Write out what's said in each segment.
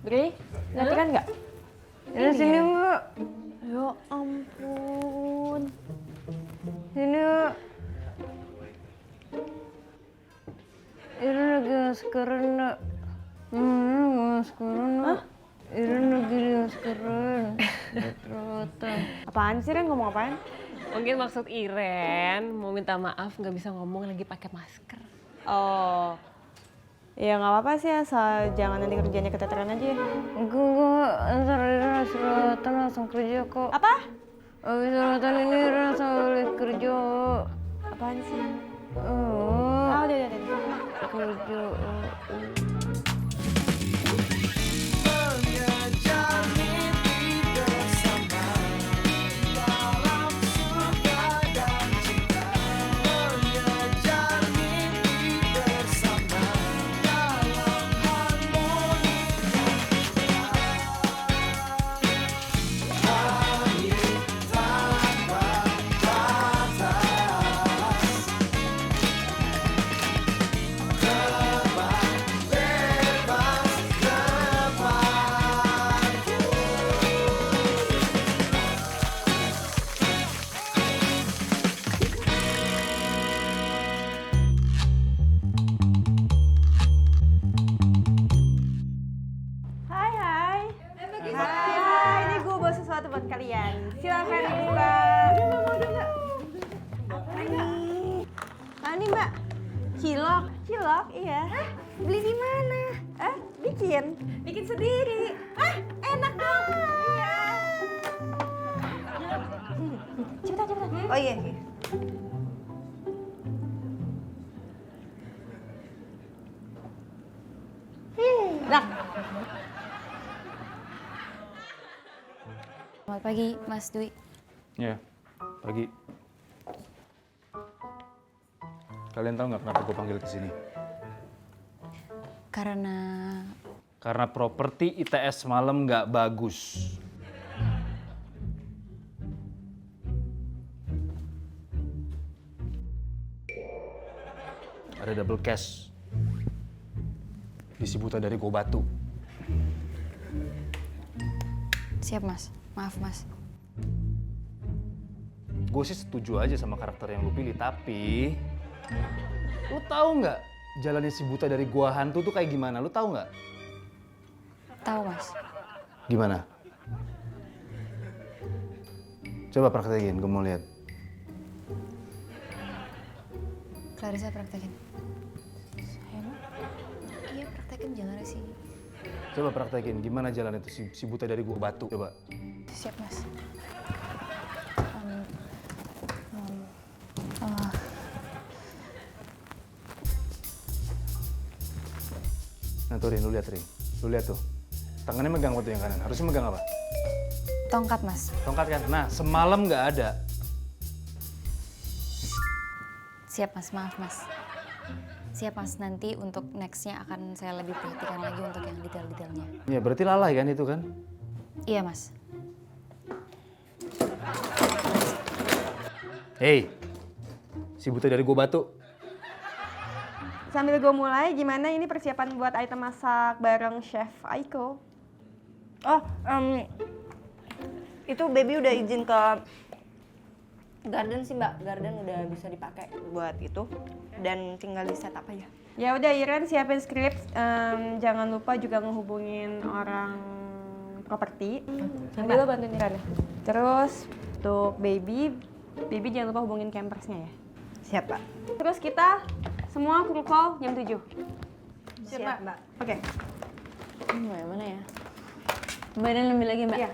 Bri, ngerti kan nggak? Ini sini Mbak. Ya ampun. Sini Mbak. Ini lagi maskeran Mbak. Maskeran Mbak. Ini lagi maskeran. Perawatan. Apaan sih, Ren? Ngomong apaan? Mungkin maksud Iren mau minta maaf nggak bisa ngomong lagi pakai masker. Oh, ya nggak apa-apa sih, asal jangan nanti kerjanya keteteran aja ya. Enggak. Ntar ini perawatan langsung kerja kok. Apa? Abis perawatan ini langsung balik kerja. Apaan sih? Oh, Oh, udah. kerja. Hai. Hai, ini gue bawa sesuatu buat kalian. Silakan dibuka. Apa nih? Nih Mbak, cilok. Cilok, iya. Hah? Beli di mana? Bikin sendiri. Enak dong. Cepetan. Oh iya. Nah, Selamat pagi, Mas Dwi. Ya, pagi. Kalian tahu nggak kenapa gue panggil ke sini? Karena Properti ITS semalam nggak bagus. Ada double cash. Isi buta dari Go Batu. siap, Mas. Maaf, Mas. Gue sih setuju aja sama karakter yang lu pilih, tapi lu tahu nggak jalannya si buta dari gua hantu tuh kayak gimana? Lu tahu nggak? Tahu, Mas. Gimana? Coba praktekin, gue mau lihat. Clarissa praktekin. Saya mah? Iya, praktekin jalannya sih. Coba praktekin, gimana jalan itu si buta dari gua batu, coba. Siap, Mas. Nah tuh Rin, lu lihat Rin. Lu lihat tuh. Tangannya megang waktu yang kanan. Harusnya megang apa? Tongkat, Mas. Tongkat kan? Nah, semalam nggak ada. Siap, Mas. Maaf, Mas. Siap, Mas. Nanti untuk next-nya akan saya lebih perhatikan lagi untuk yang detail-detailnya. Ya berarti lalai kan itu kan? Iya, Mas. Hei, si buta dari gua batu. sambil gue mulai, gimana ini persiapan buat item masak bareng Chef Aiko? Oh, itu baby udah izin ke Garden sih Mbak. Garden udah bisa dipakai buat itu dan tinggal di setup aja. Ya udah Iren siapin skrip, jangan lupa juga ngehubungin orang properti. Nanti lo bantuin Iren ya. Terus untuk baby jangan lupa hubungin campersnya ya. Siap Pak. Terus kita semua kru call jam 7. Siap Mbak. Oke. Mana ya? Badan ambil lagi, Mbak. Iya.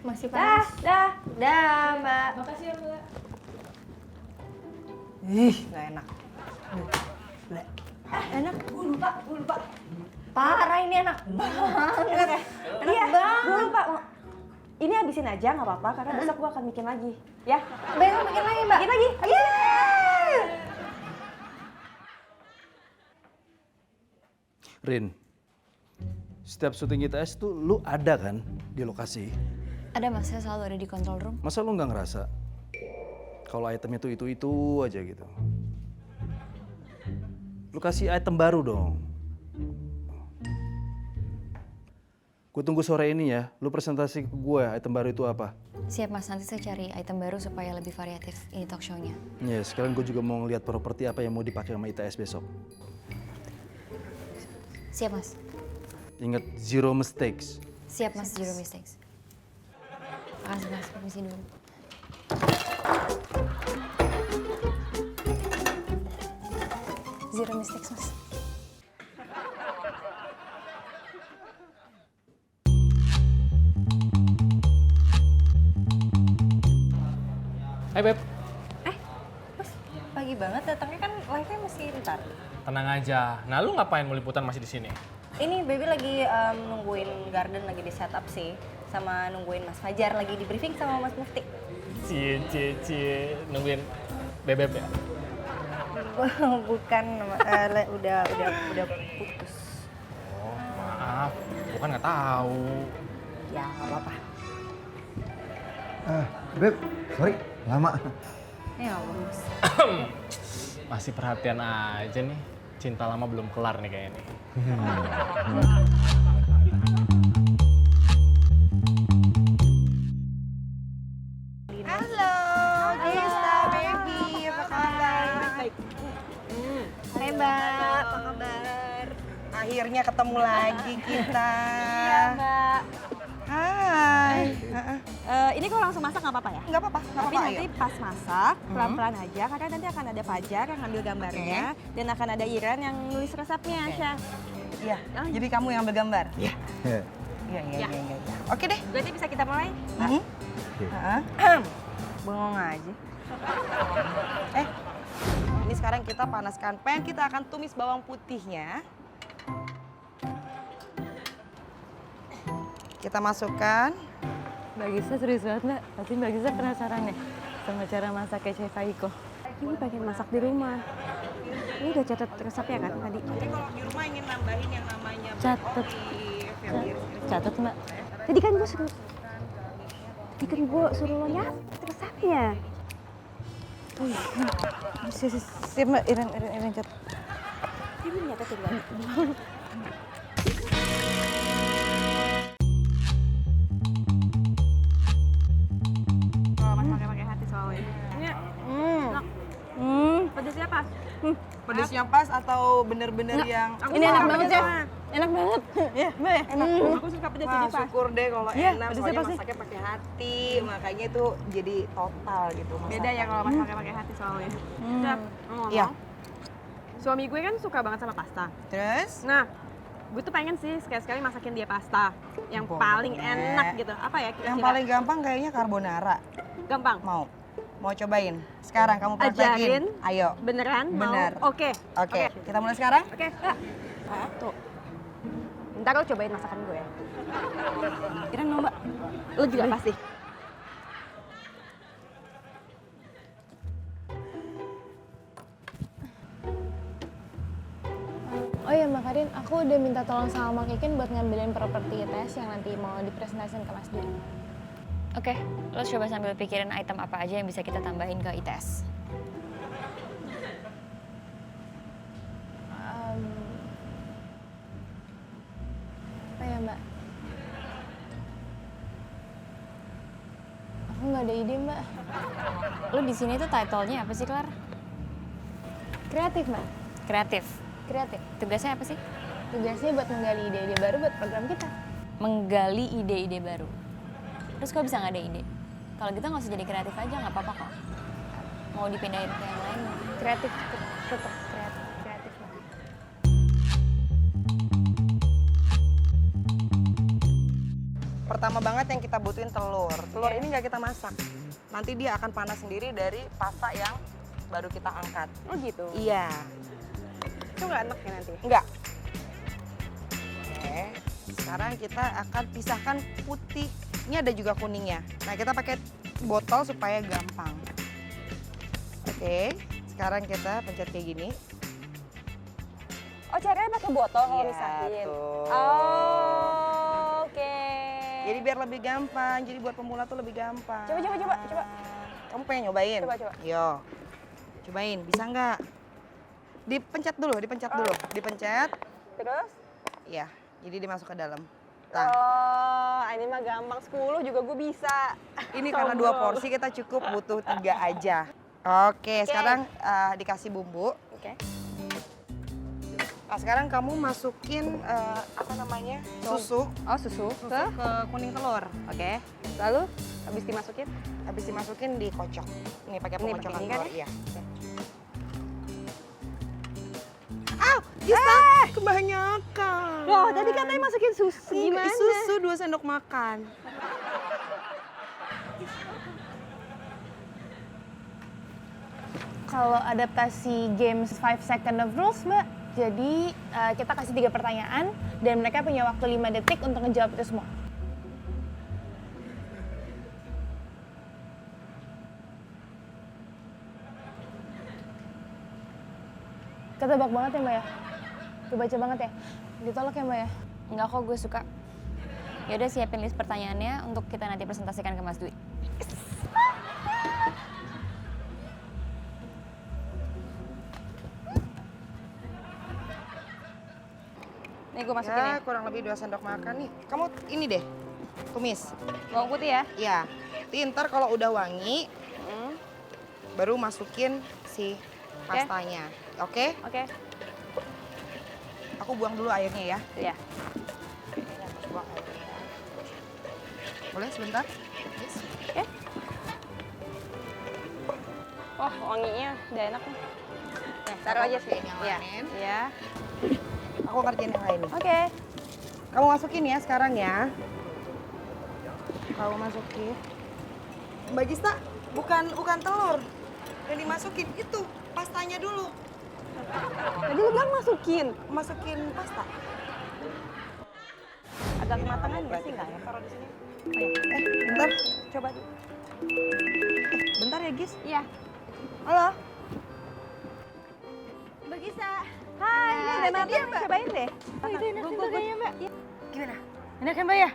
Masih panas. Dah Mbak. Makasih ya Mbak. Ih, nggak enak. Enak, gue lupa. Parah ini enak banget. Enak ya? Enak banget. Gue lupa. Ini habisin aja nggak apa-apa karena besok gue akan bikin lagi. Ya? Besok bikin lagi Mbak? Bikin lagi. Rin, setiap syuting ITS tuh lu ada kan di lokasi? Ada, Mas. Saya selalu ada di control room. Masa lu nggak ngerasa kalau item itu aja gitu? Lu kasih item baru dong. Gue tunggu sore ini ya, lu presentasi ke gue item baru itu apa. Siap Mas, nanti saya cari item baru supaya lebih variatif ini talk show-nya. Ya, sekarang gue juga mau ngeliat properti apa yang mau dipakai sama ITS besok. Siap Mas. Ingat, zero mistakes. Siap Mas, zero mistakes. Makasih Mas, permisi dulu. Zero mistakes Mas. Hai Beb, Pagi banget datangnya kan live-nya masih ntar. tenang aja. Nah lu ngapain mau liputan masih di sini? Ini Baby lagi nungguin Garden lagi di setup sih. Sama nungguin Mas Fajar lagi di briefing sama Mas Mufti. Cie, nungguin Bebeb ya? Bukan, udah putus. Oh maaf, gua kan nggak tahu. Ya nggak apa-apa. Beb, sorry, lama. Ya bagus. Masih perhatian aja nih. Cinta lama belum kelar nih kayaknya nih. Halo, Gista, Baby, apa kabar? Hai Mbak, apa kabar? Akhirnya ketemu lagi kita. Iya Mbak. Hai. Ini kalau langsung masak nggak apa-apa ya? Nggak apa-apa, nggak Tapi apa-apa. nanti Ayo. pas masak, pelan-pelan aja, karena nanti akan ada Fajar yang ngambil gambarnya, dan akan ada Iren yang nulis resepnya, Chef. Iya, jadi kamu yang bergambar? Iya. Iya. Oke deh. Berarti bisa kita mulai? Bengong aja. Ini sekarang kita panaskan pan, kita akan tumis bawang putihnya. Kita masukkan. Mbak Gisa serius banget Mbak, pasti Mbak Gisa penasaran nih sama cara masaknya Chef Aiko. Ini pengen masak di rumah. Ini udah catat resepnya kan tadi? Jadi kalau di rumah ingin nambahin yang namanya Catet. Catat Mbak. Tadi kan gue suruh lo nyatet resepnya. Siap Mbak, Iren catat. Dia belum nyatet duluan. Kalau masaknya pakai hati soalnya. Pedasnya pas. Pedesnya pas atau bener-bener yang... Ini enak banget Chef, enak banget. Iya, Mbak ya? Enak. Aku suka pedas Wah, jadi pas. syukur deh kalau Iya, enak, pedesnya soalnya pasti. masaknya pakai hati, makanya itu jadi total gitu Beda ya kalau masaknya pakai hati soalnya. Chef, ngomong. Iya. Suami gue kan suka banget sama pasta. Terus? Nah, gue tuh pengen sih sekali-sekali masakin dia pasta yang Boleh. paling enak gitu. Apa ya kira-kira? Yang paling gampang kayaknya carbonara. gampang. Mau cobain? Sekarang kamu Ajarin. praktekin. Ayo. Beneran? Mau? Bener. Oke. Oke, kita mulai sekarang? Oke, Kak. Tuh. Ntar lo cobain masakan gue ya. Iren mau Mbak? Lo juga pasti. Oh iya Mbak Karin, aku udah minta tolong sama Mang Ikin buat ngambilin properti ITS yang nanti mau dipresentasikan ke Mas Dir. Oke, lo coba sambil pikirin item apa aja yang bisa kita tambahin ke ITS. Apa ya Mbak? Aku nggak ada ide Mbak. Lo di sini tuh title-nya apa sih, Klar? Kreatif Mbak, Kreatif. kreatif. Tugasnya apa sih? Tugasnya buat menggali ide-ide baru buat program kita. Menggali ide-ide baru. Terus kok bisa nggak ada ide? Kalau kita nggak usah jadi kreatif aja, nggak apa-apa kok. Mau dipindahin ke yang lain. Kreatif, tetap kreatif, kreatif Mbak. Pertama banget yang kita butuhin telur. Telur ini nggak kita masak. Nanti dia akan panas sendiri dari pasta yang baru kita angkat. Oh gitu. Iya. Itu nggak enak ya nanti? Enggak. Oke. Sekarang kita akan pisahkan putih. Ini ada juga kuningnya. Nah, kita pakai botol supaya gampang. Oke. Sekarang kita pencet kayak gini. Oh, caranya pakai botol kalau Iya, misahin. tuh. Oh, oke. Jadi biar lebih gampang. Jadi buat pemula tuh lebih gampang. Coba. Kamu pengen nyobain? Coba. Yo. Cobain, bisa nggak? Dipencet dulu. Dipencet. Terus? Iya, jadi dimasuk ke dalam. Nah, ini mah gampang, 10 juga gue bisa. ini karena 2 porsi kita cukup butuh 3 aja. Oke, sekarang dikasih bumbu. Oke. Nah, sekarang kamu masukin apa namanya? Susu. Oh, susu Susu ke kuning telur. Oke. Lalu habis dimasukin? Habis dimasukin dikocok. Ini pakai Ini pengocokan pakai ini kan telur, ya? iya. Gista, kebanyakan. Loh, tadi katanya masukin susu. Gimana? Susu 2 sendok makan. Kalau adaptasi games 5 second of rules, Mbak, jadi kita kasih 3 pertanyaan dan mereka punya waktu 5 detik untuk ngejawab itu semua. Ketebak banget ya, Mbak ya? Kebaca banget ya? Ditolak ya, Mbak ya? Enggak kok, gue suka. Ya udah siapin list pertanyaannya untuk kita nanti presentasikan ke Mas Dwi. Nih gue masukin ya. Ya, kurang lebih 2 sendok makan nih. Kamu ini deh, tumis. Bawang putih ya? Iya. Nanti ntar kalau udah wangi, baru masukin si pastanya. Oke? Oke. Aku buang dulu airnya ya. Iya. Aku buang airnya. Boleh sebentar? Yes. Wah, wanginya udah enak nih. Nih, taruh aja sih. Masukin yang Iya. lain. Iya. Aku ngerjain yang lain nih. Oke. Kamu masukin ya sekarang ya. Kamu masukin. Mbak Gista, bukan telur. Yang dimasukin itu pastanya dulu. Tadi lu bilang masukin. Masukin pasta. Agak kematangan nggak sih? Nggak ya? Taruh di sini. Oh, iya. Bentar. Coba. Bentar ya, Gis. Iya. Halo. Mbak Gisa. Hai, ini udah matang. Cobain deh. Oh, itu enak juga kayaknya, Mbak. Gimana? Enak kan, Mbak ya?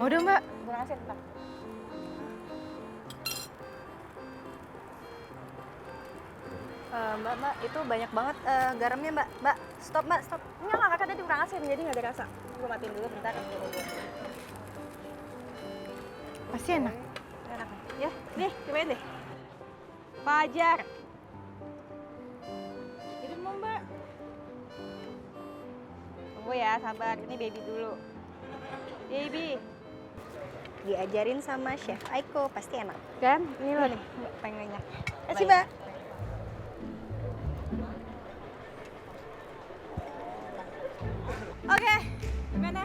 Udah, Mbak. Gue kasih ntar. Mbak, itu banyak banget garamnya, Mbak. Mbak, stop, Mbak, stop. Enggak, kakak tadi kurang asin, jadi nggak ada rasa. Gue matiin dulu bentar. Pasti enak. Enak. Ya, nih, cobain deh. Fajar. Jadi mau, Mbak. Tunggu ya, sabar. Ini baby dulu. Baby. Diajarin sama Chef Aiko, pasti enak. Kan? Ini lo nih, paling banyak. Kasih, Mbak. Oke, gimana?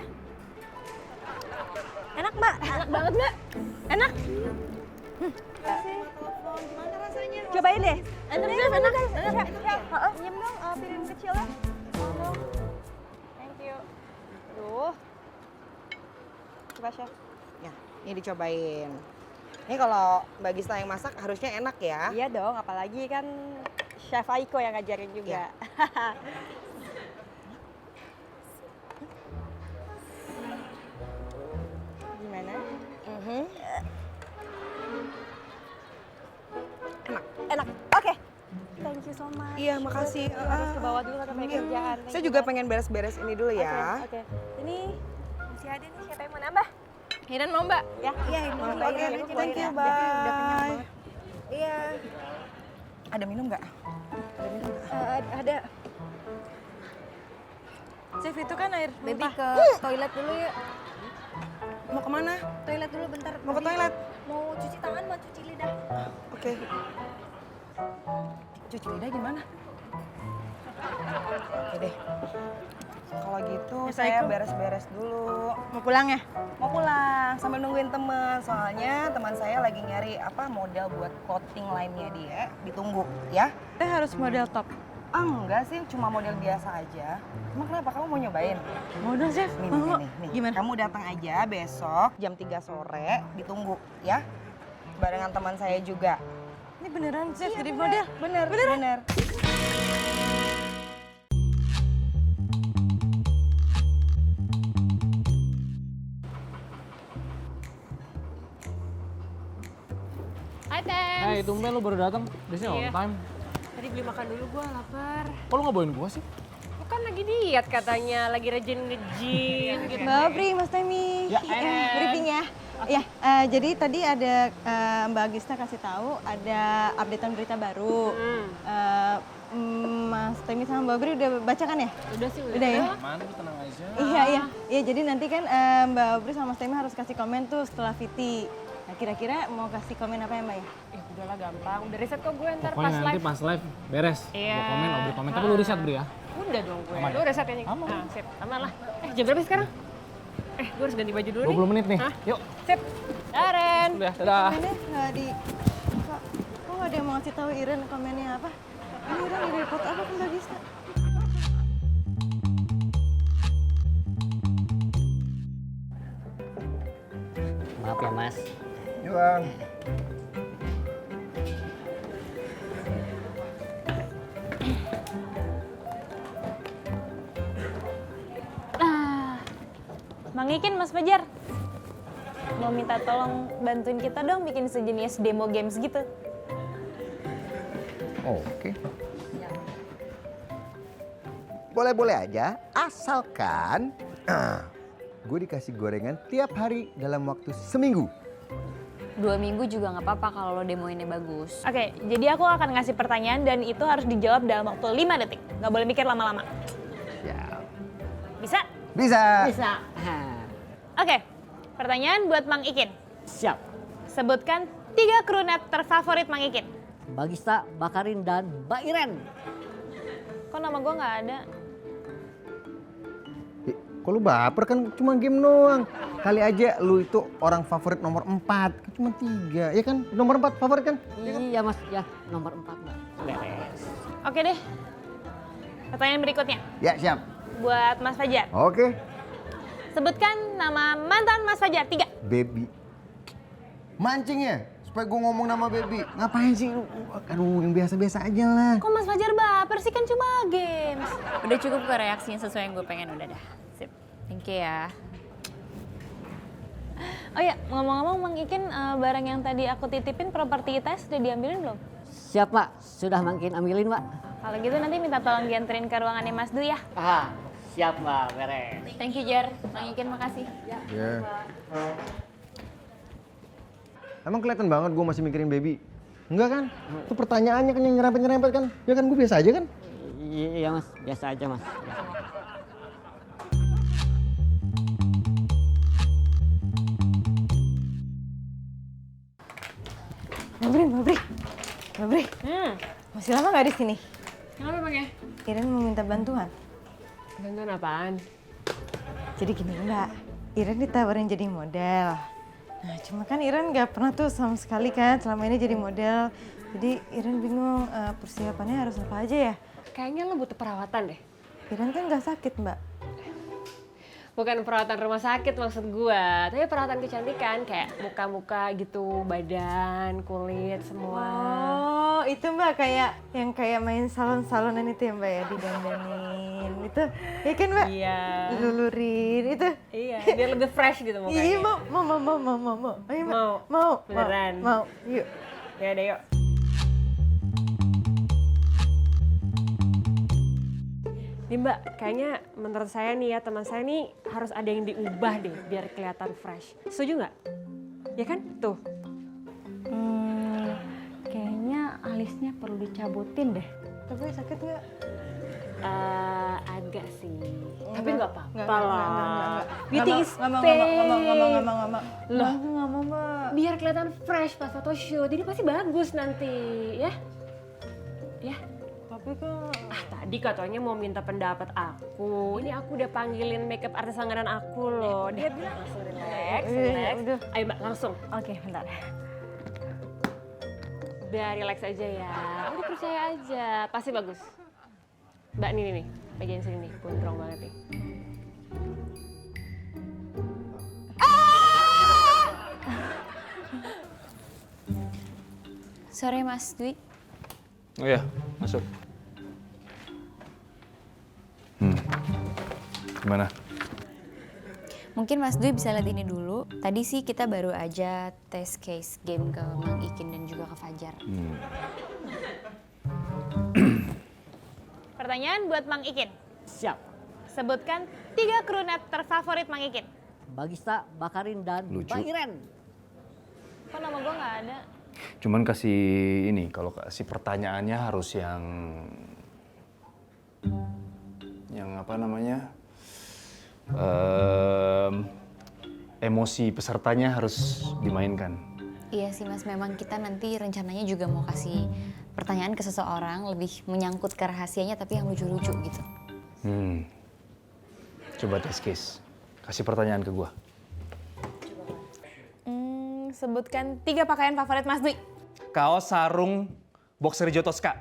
Enak, Mbak. Enak banget, Mbak. Enak. Gimana rasanya? Cobain deh. Enak, Chef, enak. Nyem dong piring kecilnya. Dong. Thank you. Aduh. Coba, Chef. Ya, ini dicobain. Ini kalau Mbak Gista yang masak harusnya enak ya. Iya dong, apalagi kan Chef Aiko yang ngajarin juga. Gimana? Enak. Oke. Thank you so much. Iya, makasih. Harus ke bawah dulu karena banyak Iya. kerjaan. Saya juga pengen beres-beres ini dulu ya. Oke. Ini masih ada nih, siapa yang mau nambah? Hiran mau, Mbak? Ya. Iya, ini mau. Oke, thank you, bye. Iya. Ada minum nggak? Ada. Chef, itu kan air Baby ke toilet dulu yuk. Mau kemana? Toilet dulu bentar. Mau ke toilet? Mau cuci tangan, mau cuci lidah. Oke. Cuci lidah gimana? Oke deh. Kalau gitu saya beres-beres dulu. Mau pulang ya? Mau pulang sambil nungguin teman. Soalnya teman saya lagi nyari model buat clothing line-nya dia. Ditunggu ya. Kita harus model top. Enggak sih, cuma model biasa aja. Emang kenapa? Kamu mau nyobain? Mau dong, Chef. Nih. Gimana? Kamu datang aja besok jam 3 sore, ditunggu ya. Barengan teman saya juga. Ini beneran, Chef, jadi Bener. model? Bener. Hai, Tem. Hai, tumben lu baru datang. Biasanya on time. Tadi beli makan dulu, gua lapar. Kok lu nggak bawain gua sih? Lu kan lagi lagi diet katanya, lagi rajin nge-gym gitu. Mbak Apri, Mas Temi. Ya, Briefing ya. Ya, jadi tadi ada Mbak Agista kasih tahu ada updatean berita baru. Mas Temi sama Mbak Apri udah baca kan ya? Udah sih, Udah ya? Mana tenang aja. Iya, jadi nanti kan Mbak Apri sama Mas Temi harus kasih komen tuh setelah VT. Nah, kira-kira mau kasih komen apa ya Mbak ya? Udahlah gampang, udah riset kok gue ntar Pokoknya pas nanti live. pas live beres. Iya. Mau komen, mau komen. Tapi lu riset Bri ya. Udah dong gue, Aman lu ya? riset kayaknya. Aman. Nah, sip, aman lah. Jam berapa sih sekarang? Gue harus ganti baju dulu nih. 20 menit nih. Hah? Yuk. Sip. Daren. Udah, dadah. Komennya nggak di... Kok nggak ada yang mau ngasih tahu Iren komennya apa? Ini Iren di report apa ke Mbak Agista? Maaf ya Mas. Yuk, Bang. Mang Ikin, Mas Fajar. Mau minta tolong bantuin kita dong bikin sejenis demo games gitu. Oke. Boleh-boleh aja, asalkan gue dikasih gorengan tiap hari dalam waktu seminggu. 2 minggu juga nggak apa-apa kalau lo demoinnya bagus. Oke, jadi aku akan ngasih pertanyaan dan itu harus dijawab dalam waktu 5 detik. Nggak boleh mikir lama-lama. Siap. Bisa? Bisa. Bisa. Oke, pertanyaan buat Mang Ikin. Siap. Sebutkan 3 krunet terfavorit Mang Ikin. Bagista, Bakarin, dan Mbak Iren. Kok nama gue nggak ada? Kok lu baper, kan cuma game doang. Kali aja lu itu orang favorit nomor 4, kan cuma 3. Ya kan? Nomor 4 favorit kan? Iya Mas, ya nomor 4 Mbak. Beres. Oke deh. Pertanyaan berikutnya Ya, siap. buat Mas Fajar. Oke. Sebutkan nama mantan Mas Fajar 3. Baby. Mancing ya? Supaya gue ngomong nama baby. Ngapain sih lu? Aduh, yang biasa-biasa aja lah. Kok Mas Fajar baper sih, kan cuma games. Udah cukup kok reaksinya sesuai yang gue pengen, udah dah. Sip, thank you ya. Oh ya, ngomong-ngomong Mang Ikin, barang yang tadi aku titipin properti ITS sudah diambilin belum? Siap Pak, sudah makin ambilin Pak. Kalau gitu nanti minta tolong dianterin ke ruangannya Mas Du ya. Siap Mbak, beres. Thank you Jar, Mang Ikin makasih. Ya. Emang kelihatan banget gue masih mikirin baby? Enggak kan? Itu pertanyaannya kan yang nyerempet-nyerempet kan? Ya kan gue biasa aja kan? Iya Mas, biasa aja Mas. Mbak Apri. Masih lama nggak di sini? Kenapa Bang ya? Iren mau minta bantuan. Bantuan apaan? Jadi gini Mbak, Iren ditawarin jadi model. Nah cuma kan Iren nggak pernah tuh sama sekali kan selama ini jadi model. Jadi Iren bingung persiapannya harus apa aja ya. Kayaknya lo butuh perawatan deh. Iren kan nggak sakit Mbak. Bukan perawatan rumah sakit maksud gua, tapi perawatan kecantikan kayak muka-muka gitu, badan, kulit, semua. Oh itu Mbak kayak yang kayak main salon-salonan itu ya Mbak ya, didandanin itu. Ya kan Mbak? Iya. Lulurin itu. Iya, biar lebih fresh gitu mukanya. Iya mau. Ayo Mbak. Mau. Beneran? Mau. Yuk. Ya udah yuk. Nih Mbak, kayaknya menurut saya nih ya, teman saya nih harus ada yang diubah deh biar kelihatan fresh. Setuju nggak? Ya kan? Tuh. Kayaknya alisnya perlu dicabutin deh. Tapi sakit nggak? Agak sih. Tapi nggak apa-apa Nggak, lah. nggak. Beauty is Nggak mau. Loh. Nggak mau Mbak. Biar kelihatan fresh pas photoshoot, jadi pasti bagus nanti, ya? Ya? Tapi kan Tadi katanya mau minta pendapat aku. Ini aku udah panggilin makeup artis langganan aku loh. Dia bilang langsung relax. udah. Ayo Mbak, langsung. Oke, bentar. Udah relax aja ya. Udah percaya aja, pasti bagus. Mbak nih, bagian sini nih, gondrong banget nih. Sore Mas Dwi. Oh iya, masuk. Gimana? Mungkin Mas Dwi bisa lihat ini dulu. Tadi sih kita baru aja tes case game ke Mang Ikin dan juga ke Fajar. Pertanyaan buat Mang Ikin. Siap. Sebutkan 3 crewnet terfavorit Mang Ikin. Bagista, Bakarin, dan Lucu. Bang Iren. Kok nama gue nggak ada? Cuman kasih ini, kalau kasih pertanyaannya harus yang apa namanya, emosi pesertanya harus dimainkan. Iya sih Mas, memang kita nanti rencananya juga mau kasih pertanyaan ke seseorang lebih menyangkut ke rahasianya tapi yang lucu-lucu gitu. Coba tes case, kasih pertanyaan ke gua. Sebutkan 3 pakaian favorit Mas Dwi. Kaos, sarung, boxer hijau Tosca.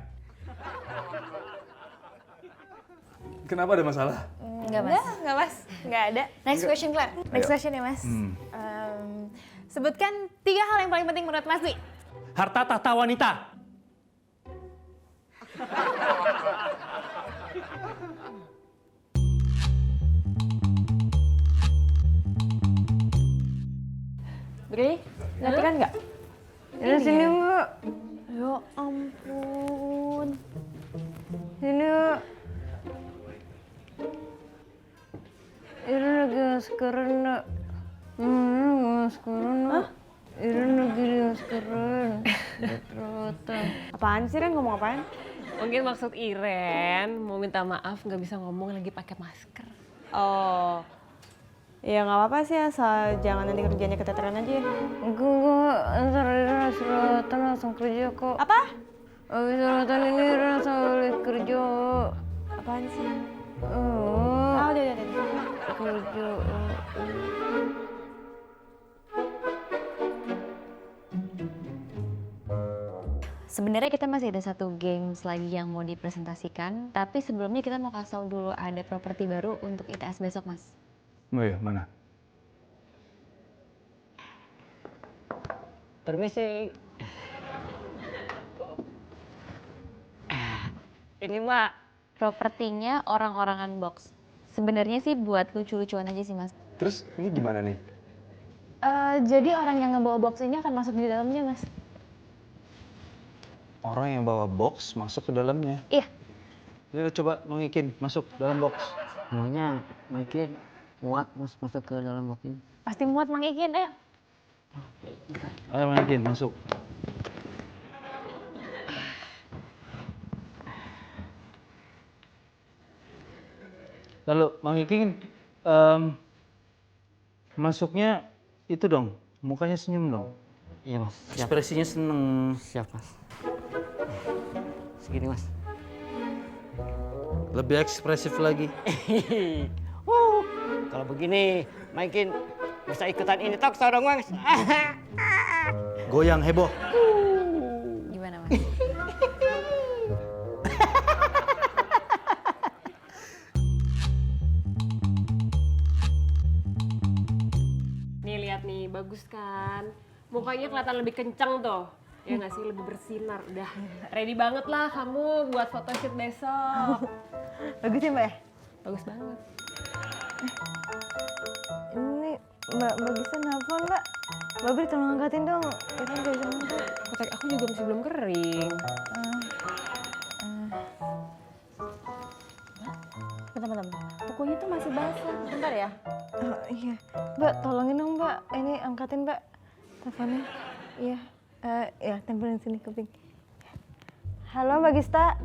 Kenapa ada masalah? Enggak Mas. Nggak Mas, nggak ada. Next question Claire. Next question ya Mas. Sebutkan 3 hal yang paling penting menurut Mas Dwi. Harta tahta wanita. Bri, latihan nggak? Ini sini Mbak. Ya ampun. Sini Mbak. Ini lagi maskeran nak. Maskeran nak. Ini lagi maskeran. Perawatan. Apaan sih Ren, ngomong apaan? Mungkin maksud Iren mau minta maaf nggak bisa ngomong lagi pakai masker. Oh. Ya nggak apa-apa sih, asal jangan nanti kerjanya keteteran aja ya. Enggak, ntar ini suratan langsung kerja kok. Apa? Abis suratan ini langsung balik kerja. Apaan sih? Oh, Udah. kerja. Sebenarnya kita masih ada satu games lagi yang mau dipresentasikan, tapi sebelumnya kita mau kasih tahu dulu ada properti baru untuk ITS besok Mas. Oh iya, mana? Permisi. Ini Mbak. Propertinya orang-orangan box. Sebenarnya sih buat lucu-lucuan aja sih Mas. Terus ini gimana nih? Jadi orang yang ngebawa box ini akan masuk di dalamnya Mas. Orang yang bawa box masuk ke dalamnya. Iya. Ya coba mengikin masuk dalam box. Maunya mungkin muat masuk ke dalam box ini. Pasti muat Mang Ikin, ayo. Ayo mengikin masuk. Lalu mengikin masuknya itu dong, mukanya senyum dong. Iya Mas. Siap. Ekspresinya seneng. Siap Mas. Segini Mas. Lebih ekspresif lagi. Kalau begini, mungkin bisa ikutan ini talk show dong Mas. Goyang heboh. Gimana Mas? Nih lihat nih, bagus kan? Mukanya kelihatan lebih kenceng tuh. Ya nggak sih, lebih bersinar. Udah ready banget lah kamu buat photoshoot besok. Bagus ya Mbak ya? Bagus banget. Ini Mbak Gisa nelfon Mbak. Mbak Bri tolong angkatin dong. Itu nggak bisa ngangkat. Kotak aku juga masih belum kering. Bentar. Bukunya tuh masih basah. Bentar ya. Oh, iya. Mbak tolongin dong Mbak. Ini angkatin Mbak teleponnya. Iya. Ya tempelin sini kuping. Halo Mbak Gista.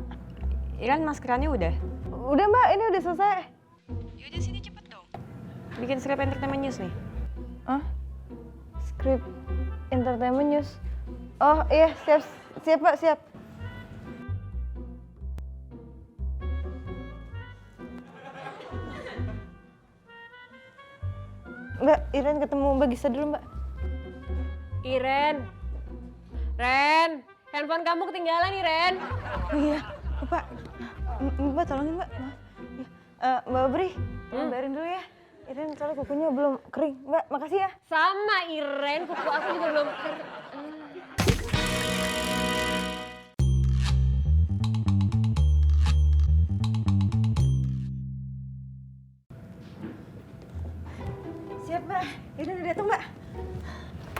Iran maskerannya udah? Udah Mbak, ini udah selesai. Yaudah sini cepet dong. Bikin script entertainment news nih. Skrip entertainment news. Oh iya, siap Pak, siap. Mbak, Iren ketemu Mbak Gisa dulu Mbak. Iren. Ren, handphone kamu ketinggalan nih Ren. Oh iya, Pak. Mbak tolongin Mbak. Mbak Bri, bayarin dulu ya. Iren soalnya kukunya belum kering. Mbak, makasih ya. Sama Iren, kuku aku juga belum kering. Siap Mbak, Iren udah datang Mbak.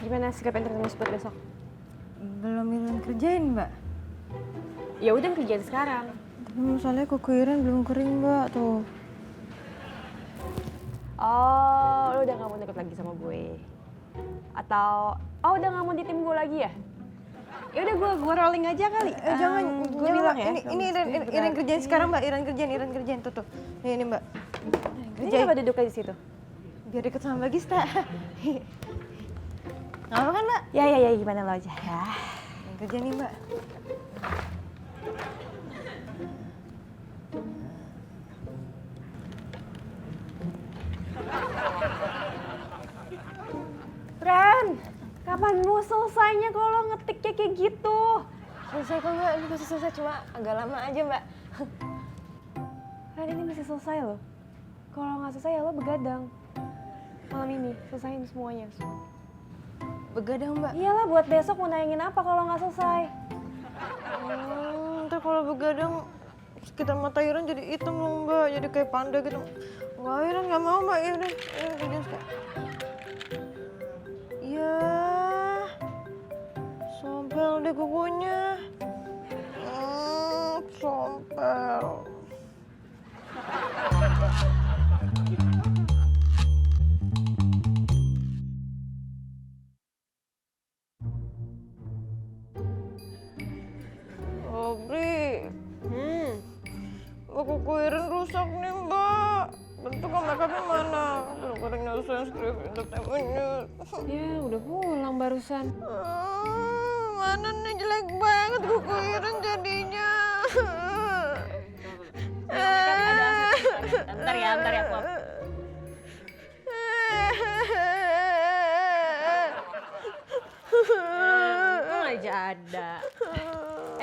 Gimana script entertainment news buat besok? Belum Iren kerjain Mbak. Ya udah kerjain sekarang. Tapi masalahnya kuku Iren belum kering Mbak tuh. Oh, lo udah gak mau deket lagi sama gue? Atau, oh udah gak mau di tim gue lagi ya? Ya udah gue rolling aja kali. Jangan, gue jangan, bilang Mbak. ya. Ini Iren kerjain sekarang, Mbak. Iren kerjain tuh. Ini Mbak. Ini kenapa duduknya di situ? Biar deket sama Bagista. Nggak apa kan, Mbak? Ya, gimana lo aja ya. Yang kerja nih, Mbak. Ren, kapan mau selesainya kalau ngetiknya kayak gitu? Selesai kok, Mbak. Ini pasti selesai. Cuma agak lama aja, Mbak. Ren, ini masih selesai loh. Kalau nggak selesai ya lo begadang. Malam ini, selesaiin semuanya. Begadang, Mbak. Iyalah, buat besok mau nayangin apa kalau nggak selesai? Ntar kalau begadang, sekitar mata Iren jadi hitam loh, Mbak. Jadi kayak panda gitu. Nggak, Iren nggak mau, Mbak. Iren kerjain sekarang. Iya. Sompel deh kukunya. Sompel. Obri. Kuku Iren rusak nih, Mbak. Bentuk makeupnya mana? Gara-gara nyelesain skrip entertainment. Ya, udah pulang barusan. Mana nih, jelek banget kuku Iren jadinya. Ntar ya aku. Untung aja ada.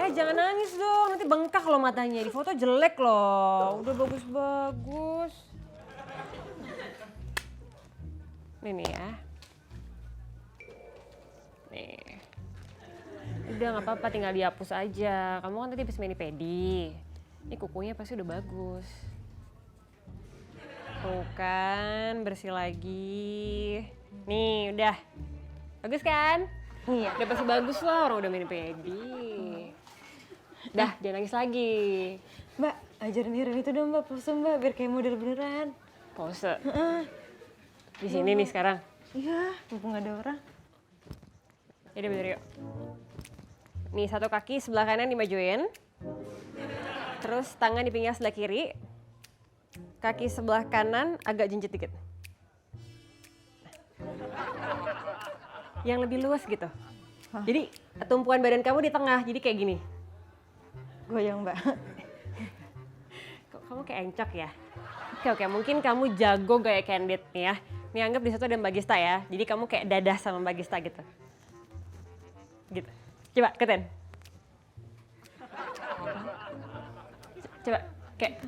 Jangan nangis dong, nanti bengkak loh matanya. Di foto jelek loh, udah bagus-bagus. Nih nih ya. Nih. Udah gak apa-apa, tinggal dihapus aja. Kamu kan tadi habis mani-pedi. Ini kukunya pasti udah bagus. Tuh kan, bersih lagi. Nih, udah. Bagus kan? Iya. Udah pasti bagus lah, orang udah mani-pedi. Dah, jangan nangis lagi. Mbak, ajarin Iren itu dong, Mbak. Pose, Mbak, biar kayak model beneran. Pose. Di sini nih sekarang. Iya, mumpung ada orang. Yaudah bener yuk. Nih, satu kaki sebelah kanan dimajuin. Terus tangan di pinggang sebelah kiri. Kaki sebelah kanan agak jinjit dikit. Yang lebih luas gitu. Jadi tumpuan badan kamu di tengah, jadi kayak gini. Goyang, Mbak. Kok kamu kayak encok ya? Oke, mungkin kamu jago gaya candid nih ya. Nih anggap di situ ada Mbak Gista ya. Jadi kamu kayak dadah sama Mbak Gista gitu. Gitu. Coba, ikutin. Coba, kayak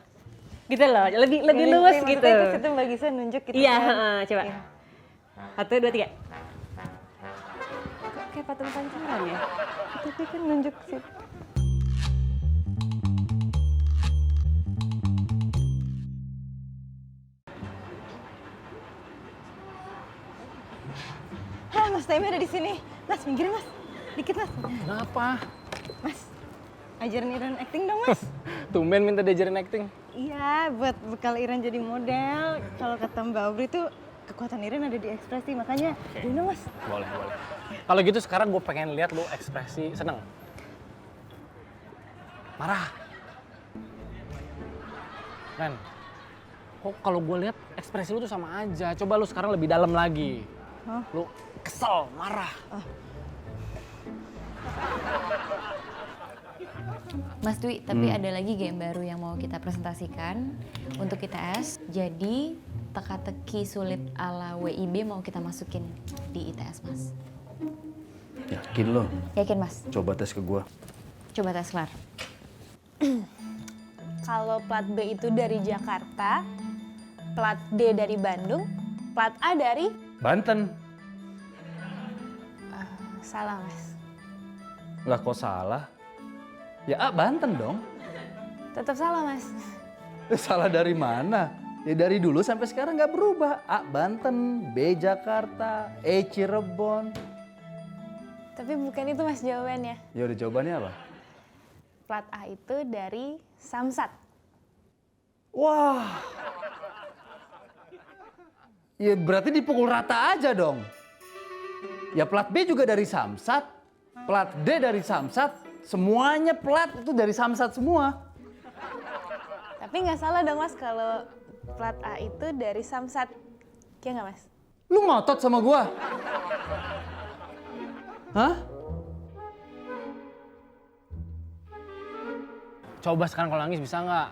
gitu loh. Lebih luas gitu. Itu Mbak Gisa nunjuk gitu. Iya, kan? coba. Iya. 1, 2, 3. Kok kayak patung pancuran ya? Tapi kan nunjuk sih. Mas Temi ada di sini. Mas, minggir Mas. Dikit Mas. Kenapa? Mas, ajarin Iren acting dong Mas. Tumben minta diajarin acting. Iya, buat bekal Iren jadi model. Kalau kata Mbak Obri tuh kekuatan Iren ada di ekspresi, makanya dulu Mas. Boleh. Kalau gitu sekarang gue pengen lihat lu ekspresi seneng. Marah. Ren, kok kalau gue lihat ekspresi lu tuh sama aja. Coba lu sekarang lebih dalam lagi. Lu kesel, marah. Mas Dwi, tapi ada lagi game baru yang mau kita presentasikan untuk ITS. Jadi teka-teki sulit ala WIB mau kita masukin di ITS, Mas. Yakin lo? Yakin, Mas? Coba tes ke gua. Coba tes kelar. Kalau plat B itu dari Jakarta, plat D dari Bandung, plat A dari Banten. salah Mas. Lah kok salah? Ya Banten dong. Tetap salah Mas. Salah dari mana? Ya dari dulu sampai sekarang nggak berubah. A Banten, B Jakarta, E Cirebon. Tapi bukan itu Mas jawabannya. Ya udah jawabannya apa? Plat A itu dari Samsat. Wah. Ya berarti dipukul rata aja dong. Ya plat B juga dari Samsat, plat D dari Samsat, semuanya plat itu dari Samsat semua. Tapi nggak salah dong Mas kalau plat A itu dari Samsat. Iya nggak Mas? Lu ngotot sama gua? Hah? Coba sekarang kalau nangis bisa nggak?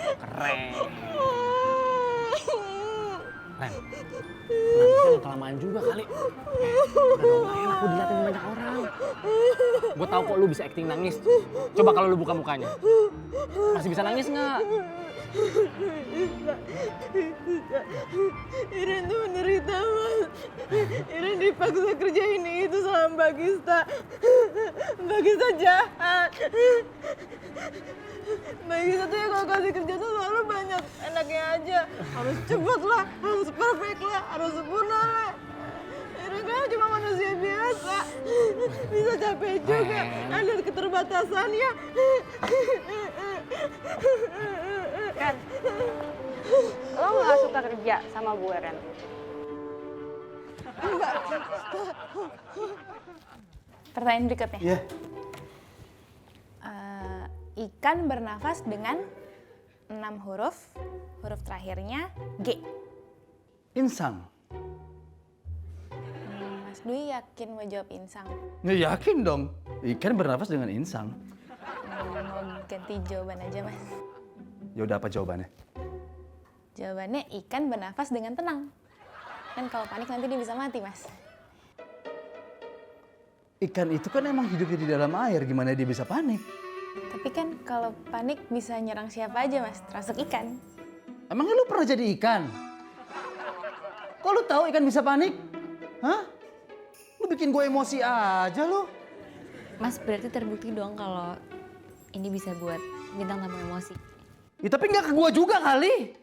Keren. Ren, nangisnya kelamaan juga kali. Udah dong, gak enak gue diliatin banyak orang. Gue tahu kok lu bisa acting nangis. Coba kalau lu buka mukanya. Masih bisa nangis nggak? Iren tuh menderita mas. Iren dipaksa kerjain itu sama Mbak Gista. Mbak Gista jahat. Mbak Gista tuh ya kalau kasih kerja tuh selalu banyak enaknya aja. Harus cepet lah, harus perfect lah, harus sempurna lah. Iren kan cuma manusia biasa. Bisa capek juga, ada keterbatasannya. Ren, lo nggak suka kerja sama gue, Ren? Pertanyaan berikutnya. Iya. Ikan bernafas dengan 6 huruf, huruf terakhirnya G. Insang. Mas Dwi yakin mau jawab insang? Ya yakin dong. Ikan bernafas dengan insang. Mau ganti jawaban aja Mas. Ya udah apa jawabannya? Jawabannya ikan bernafas dengan tenang. Kan kalau panik nanti dia bisa mati Mas. Ikan itu kan emang hidupnya di dalam air, gimana dia bisa panik? Tapi kan kalau panik bisa nyerang siapa aja Mas, termasuk ikan. Emangnya lu pernah jadi ikan? Kok lu tahu ikan bisa panik? Hah? Lu bikin gue emosi aja lu. Mas berarti terbukti dong kalau ini bisa buat bintang tamu emosi. Ya tapi nggak ke gue juga kali.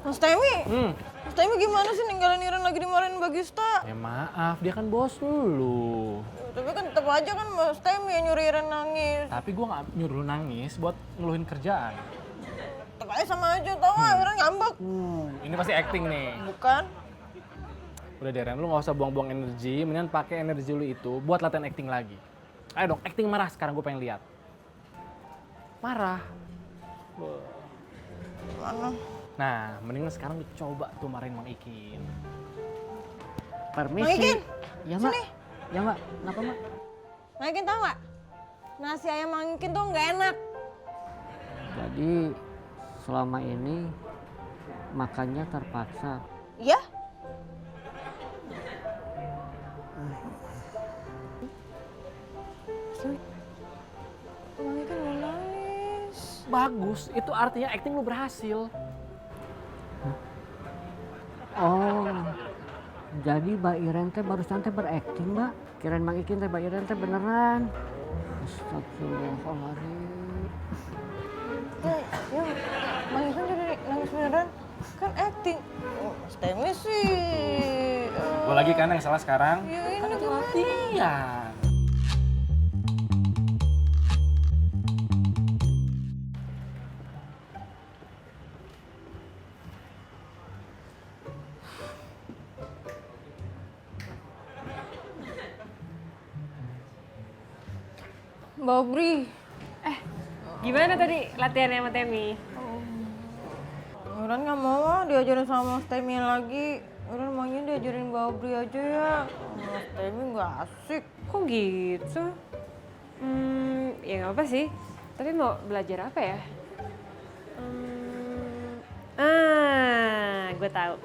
Mas Temi, Mas Temi gimana sih ninggalin Iren lagi dimarahin Mbak Gista? Ya maaf, dia kan bos lu. Tapi kan tetap aja kan Mas Temi yang nyuruh Iren nangis. Tapi gue nggak nyuruh lu nangis buat ngeluhin kerjaan. Tetap aja sama aja, tau gak Iren ngambek. Ini pasti acting nih. Bukan? Udah deh Ren, lu nggak usah buang-buang energi, mendingan pakai energi lu itu buat latihan acting lagi. Ayo dong, acting marah sekarang gue pengen lihat. Marah. Mana? Nah, mendingan sekarang lu coba tuh marahin Mang Ikin. Permisi. Mang Ikin, Ya mak. sini. Ya mak. Kenapa mak? Mang Ikin tau gak? Nasi ayam Mang Ikin tuh nggak enak. Jadi selama ini makannya terpaksa. Iya? Mang Ikin mau nangis. Bagus, itu artinya acting lu berhasil. Oh. Jadi Mbak Iren teh barusan teh berakting Mbak. Kirain Mang Ikin teh Mbak Iren teh beneran. Astagfirullahaladzim. Ya, Mang Ikin jadi nangis beneran. Kan acting. Oh, Mas Temi sih. Gue lagi kan yang salah sekarang. Ya ini Kan gimana? latihan. Mbak Bri. Gimana tadi latihannya sama Temi? Iren nggak mau ah diajarin sama Mas Temi lagi. Iren maunya diajarin Mbak Bri aja ya. Mas Temi nggak asik. Kok gitu? Ya nggak apa sih. Tapi mau belajar apa ya? Gue tahu.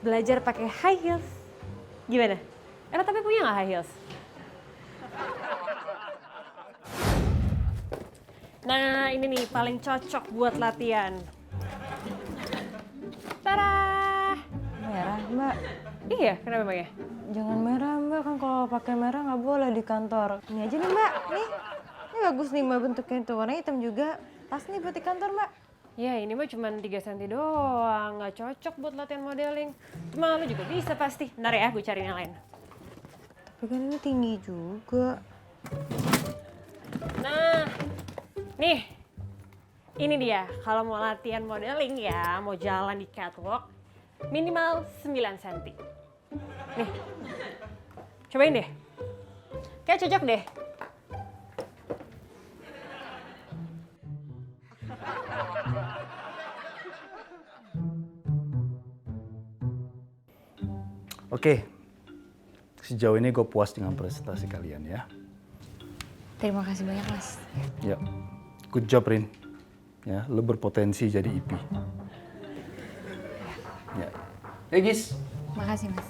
Belajar pakai high heels. Gimana? Tapi punya nggak high heels? Nah, ini nih paling cocok buat latihan. Tada! Merah Mbak. Iya, kenapa Mbak ya? Jangan merah Mbak, kan kalau pakai merah nggak boleh di kantor. Ini aja nih Mbak, nih. Ini bagus nih Mbak bentuknya tuh, warnanya hitam juga. Pas nih buat di kantor Mbak. Ya ini mah cuma 3 cm doang, nggak cocok buat latihan modeling. Cuma lu juga bisa pasti. Bentar ya, gue cari yang lain. Tapi kan ini tinggi juga. Nah, nih. Ini dia, kalau mau latihan modeling ya, mau jalan di catwalk, minimal 9 cm. Nih, cobain deh. Kayak cocok deh. Oke, sejauh ini gue puas dengan presentasi kalian ya. Terima kasih banyak, Mas. Ya, good job Rin. Ya, lu berpotensi jadi IP. Ya, Gis. Makasih, Mas.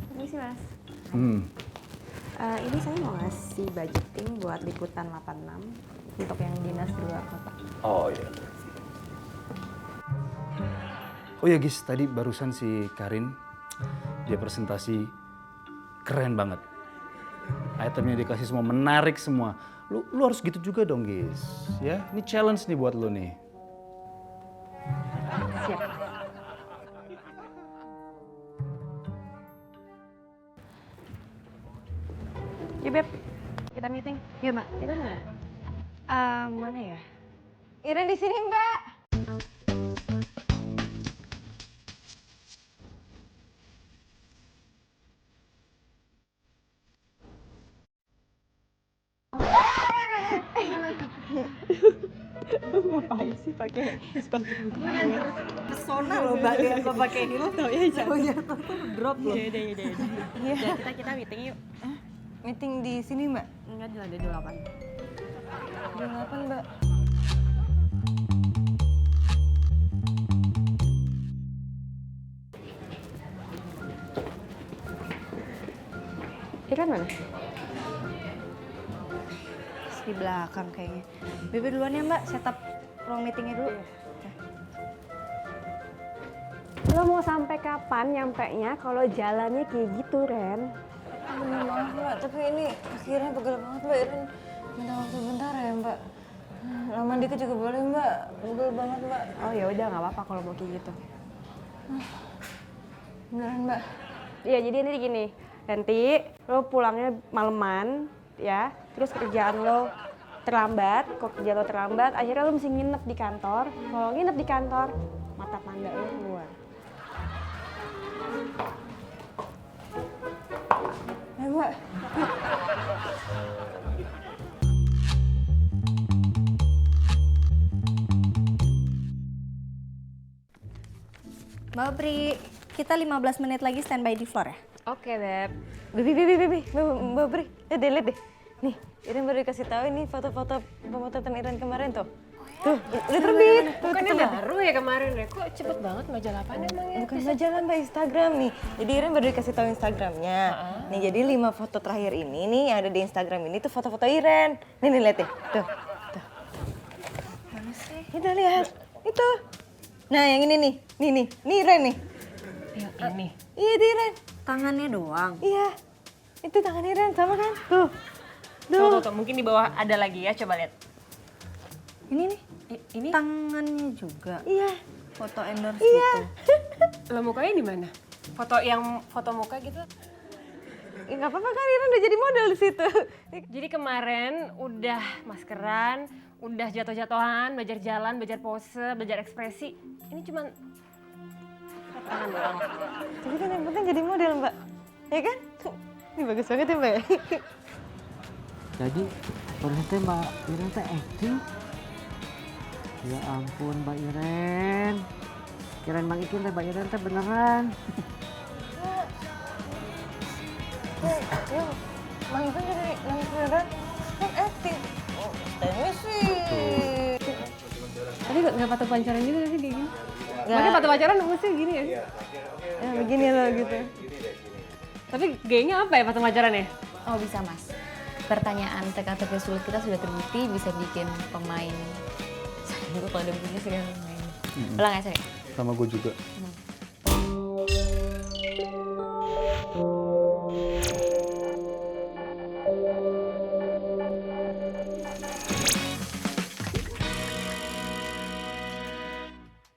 Permisi Mas. Hmm. Ini saya mau ngasih budgeting buat liputan 86 untuk yang dinas di luar kota. Oh iya. Oh ya Gis, tadi barusan si Karin, dia presentasi keren banget. Itemnya dikasih semua, menarik semua. Lu harus gitu juga dong Gis, ya. Ini challenge nih buat lu nih. Siap. Yuk Beb, kita meeting. Yuk Mbak. Kita mana? Mana ya? Iren di sini Mbak. Ngapain sih pakai sepatu pesona loh Mbak lihat Mbak pakai ini lo tau ya jatuh drop loh. Iya. Kita meeting yuk. Meeting di sini Mbak? Enggak, di lantai 28. 28 Mbak. Ikan mana? Di belakang kayaknya. Bebe duluan ya Mbak, setup ruang meetingnya dulu. Lo mau sampai kapan nyampenya kalau jalannya kayak gitu, Ren? Maaf Mbak, tapi ini akhirnya pegel banget Mbak. Iren minta waktu bentar ya Mbak. Lama dikit juga boleh Mbak, pegel banget Mbak. Oh ya udah nggak apa-apa kalau mau kayak gitu. Beneran Mbak? Iya, jadi nanti gini, nanti lo pulangnya maleman, ya. Terus kerjaan lo terlambat, kok kerja lo terlambat, akhirnya lo mesti nginep di kantor. Kalau nginep di kantor, mata panda lo keluar. Ya Mbak. Mbak Pri, kita 15 menit lagi standby di floor ya? Oke, Beb. Mbak Pri, deh lihat deh. Nih, Iren baru dikasih tahu ini foto-foto pemotretan Iren kemarin tuh. Tuh, udah terbit. Bukannya baru ya kemarin ya? Kok cepet banget majalah apa emangnya? Bukan majalah Mbak, Instagram nih. Jadi Iren baru dikasih tahu Instagramnya. Nih, jadi 5 foto terakhir ini nih yang ada di Instagram ini tuh foto-foto Iren. Nih lihat deh. Tuh. Mana sih? Itu lihat. Itu. Nah, yang ini nih. Nih Iren nih. Yang ini. Iya, di Iren. Tangannya doang. Iya. Itu tangan Iren sama kan? Tuh. Tuh, mungkin di bawah ada lagi ya, coba lihat. Ini nih. Ini Tangannya juga. Iya. Foto endorse Iya. gitu. lo mukanya di mana? Foto muka gitu. Ya, nggak apa-apa kan Iren udah jadi model di situ. Jadi kemarin udah maskeran, udah jatuh-jatuhan, belajar jalan, belajar pose, belajar ekspresi. Ini cuman tangan doang. Tapi kan yang penting jadi model Mbak. Ya kan? Ini bagus banget ya Mbak. Jadi ternyata Mbak Iren teh acting. Ya ampun Mbak Iren. Kirain Mang Ikin teh Mbak Iren teh beneran. Mang Ikin jadi Mang beneran kan acting. Oh, stylenya sih. Tapi nggak patut pacaran gitu sih kayak gini. Makanya patut pacaran mesti gini ya. Ya begini loh gitu. Tapi gayanya apa ya patut pacaran ya? Oh bisa Mas. Pertanyaan teka-teki sulit kita sudah terbukti bisa bikin pemain. Gue kalau udah begini sih kan main. Ulang ya, sorry. Sama gue juga.